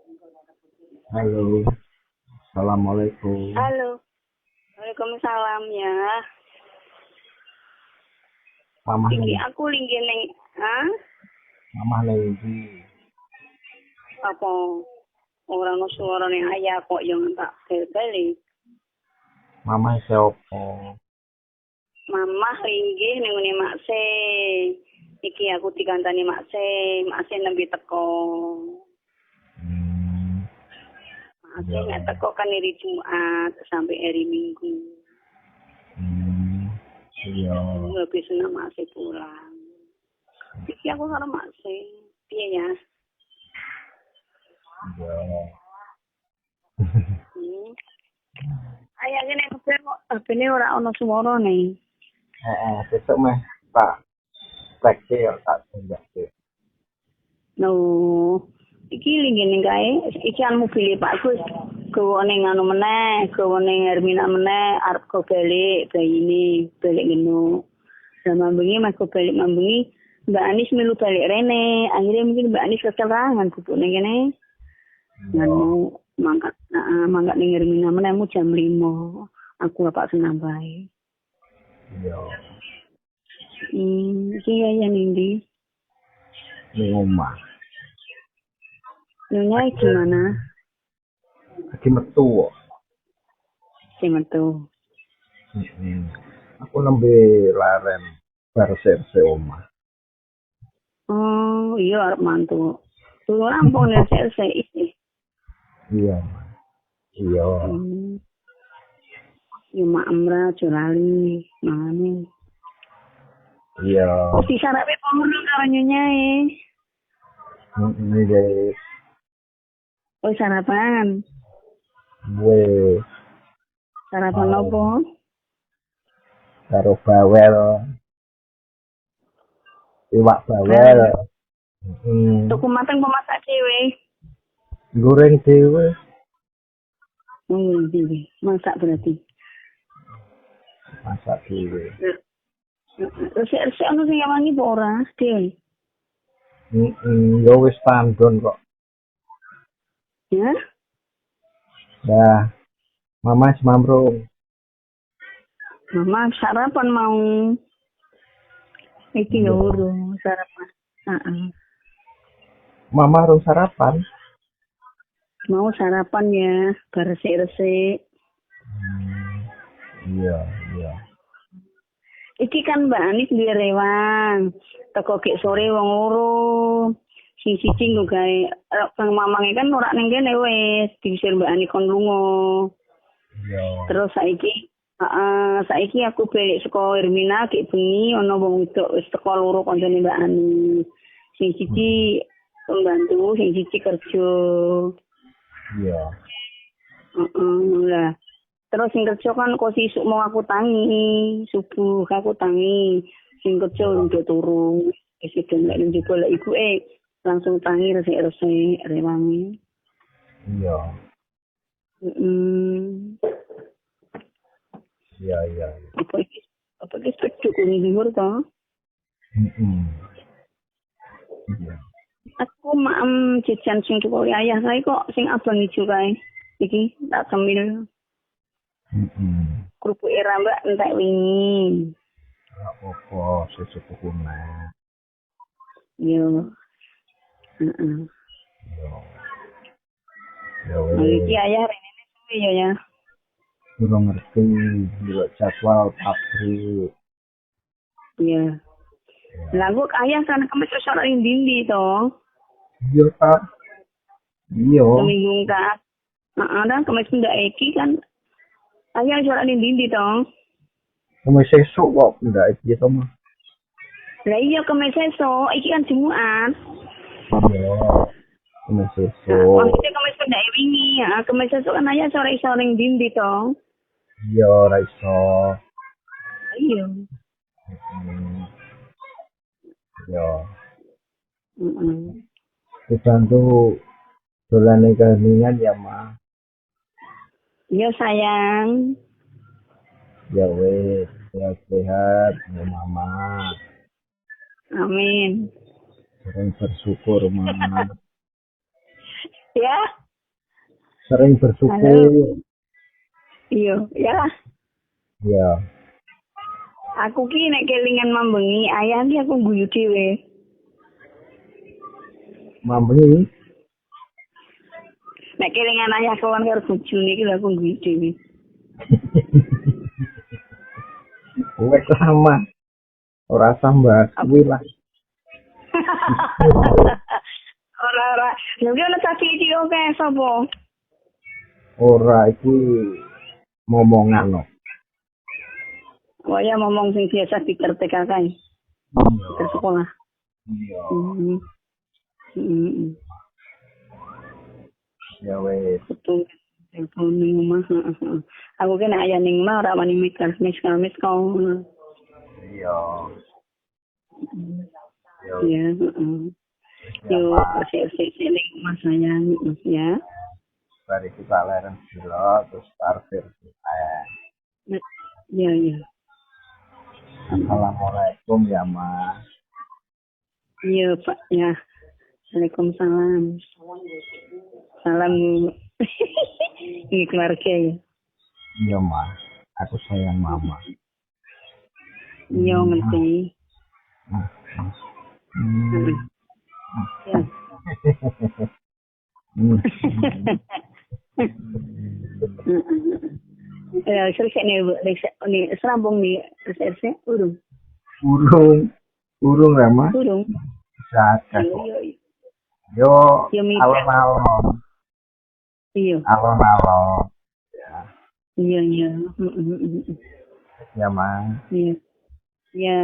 Halo, assalamualaikum. Halo, waalaikumsalam ya. Mamah Iki nih, aku linggih ning, ah, mamah lagi. apa orang no suarane ayah kok yang tak beli. Mamah siapa? Mamah linggih ning ngene makse. Iki aku dikantani makse nembe teko. Hmm, Makse ya. nek teko kan hari Jumat sampai hari Minggu. Hmm, iya, Habis nang makse pulang. Iki aku karo makse. Piye ya? iya. Hmm. Ayah kene kok HP-ne ora ono suarane. Besok mah tak tekstil, tak tunjuk. No, iki linggih kae, iki an mobil Pak Gus. Gowo ning anu meneh, gowo ning Hermina meneh, arep go balik bayine, balik ngeno. Sama bengi mas go balik mambengi, Mbak Anis melu balik rene. Akhirnya mungkin Mbak Anis kecelakaan bubuk ning kene. Iya, Nganu mangkat ning Hermina meneh mu jam 5. Aku bapak senam bae. iya. Iki ya ning ndi? Ini rumah. Nyonya gimana? Lagi metu. Kok. Sing metu. Hmm. Aku nembe laren bar serse omah. Oh, iya arep mantu. Tulu rampung nek sik iki. Iya, iya, Hmm. Ya mak amra aja lali mangane. iya. Wis disarape pengono karo nyonyae. Ini guys, Wis sarapan. gue Sarapan mau opo? karo bawel, iwak bawel. Bareng. Hmm. Tuku mateng pemasak dhewe. Goreng dhewe, Dhewe. Masak berarti. masak dhewe. Resik-resik ono sing wangi apa ora? Dhewe. Yo wis tandon kok. Ya? Dah, Mama semamrung. Mama sarapan mau. Iki Iya. yo urung sarapan. Heeh. Mama harus sarapan. Mau sarapan ya, bar resik-resik. Iya, iya. Iki kan Mbak Anis duwe rewang. Teko gek sore wong loro. Sing siji nggo gawe Bang Mamange kan ora ning kene wis diusir Mbak Anis kon lunga. Iya. Terus saiki aku balik saka Hermina gek bengi ana wong wedok wis teko loro kancane Mbak Anis. Sing siji pembantu, sing siji kerja. Iya. Lah. Terus sing kerja kan kok sisuk mau aku tangi, subuh aku tangi. Sing kerja udah turu. Wis lek njupuk lek iku langsung tangi resik-resik rewangi. Iya. Heeh. Iya, iya. Apa iki seduk ini dhuwur to? Heeh. Iya. Aku maem jajan sing tuku ayah kae kok sing abang ijo kae. Iki tak cemil Heeh. krupuke rambak entek wingi. Ora apa-apa, sesuk kumat. Yo. Heeh. Iya. Ya Iki wes, ayah rene suwe yo ya. kurang ngerti juga jadwal pabrik. Iya. Ya. Lah kok ayah kan kemis wis ora ning ndi to? Iya, Pak. Iya. Seminggu kan. Heeh, dan kemis ndak iki kan ayah wis ora ning ndi to? Kemis sesuk kok ndak iki to, Mas. Lah iya kemis esuk, iki kan Jumat. Iya. Kemis Nah, sesuk. maksudnya kemis pendek wingi ya, kemis esuk kan ayah sore iso ning ndi to? Iya, ora iso. Iya. Hmm. Iya. Heeh. Dibantu dolan keheningan ya, Mas. Iya sayang. Ya wes, sehat-sehat ya Mama. Amin. Sering bersyukur, Mama. Ya. Sering bersyukur. Halo. Iya, ya. Iya. Aku ki nek kelingan mambengi ayah ki aku guyu dhewe. Mambengi. Nek kelingan ayah kawan karo bojone iki lho aku guyu dhewe. Wes sama. Ora sambat kuwi lah. Ora. Lha ki ana caci iki oke sapa? Ora iki momongan no. Oh ya ngomong sing biasa dikerti kakak. Ke sekolah. Iya. Ya wes. Betul. Telepon ning omah. Aku ki nek ayah ning omah ora wani mikir mis kau. Iya. Ya, Yo, bersih-bersih ning omah sayang ya. Bari kita leren gila terus parkir. Ya. Assalamualaikum ya Mas. Iya Pak ya. Waalaikumsalam. Salam. Ini keluarga ya. Iya Mas. Aku sayang Mama. Iya ngerti. Ya. Selesai nih serambung nih selesai urung. Urung ya Mas. Urung. Bisa ada kok. Yo alon-alon. Iya. Alon-alon. Iya. Ya Mas. Iya. Ya.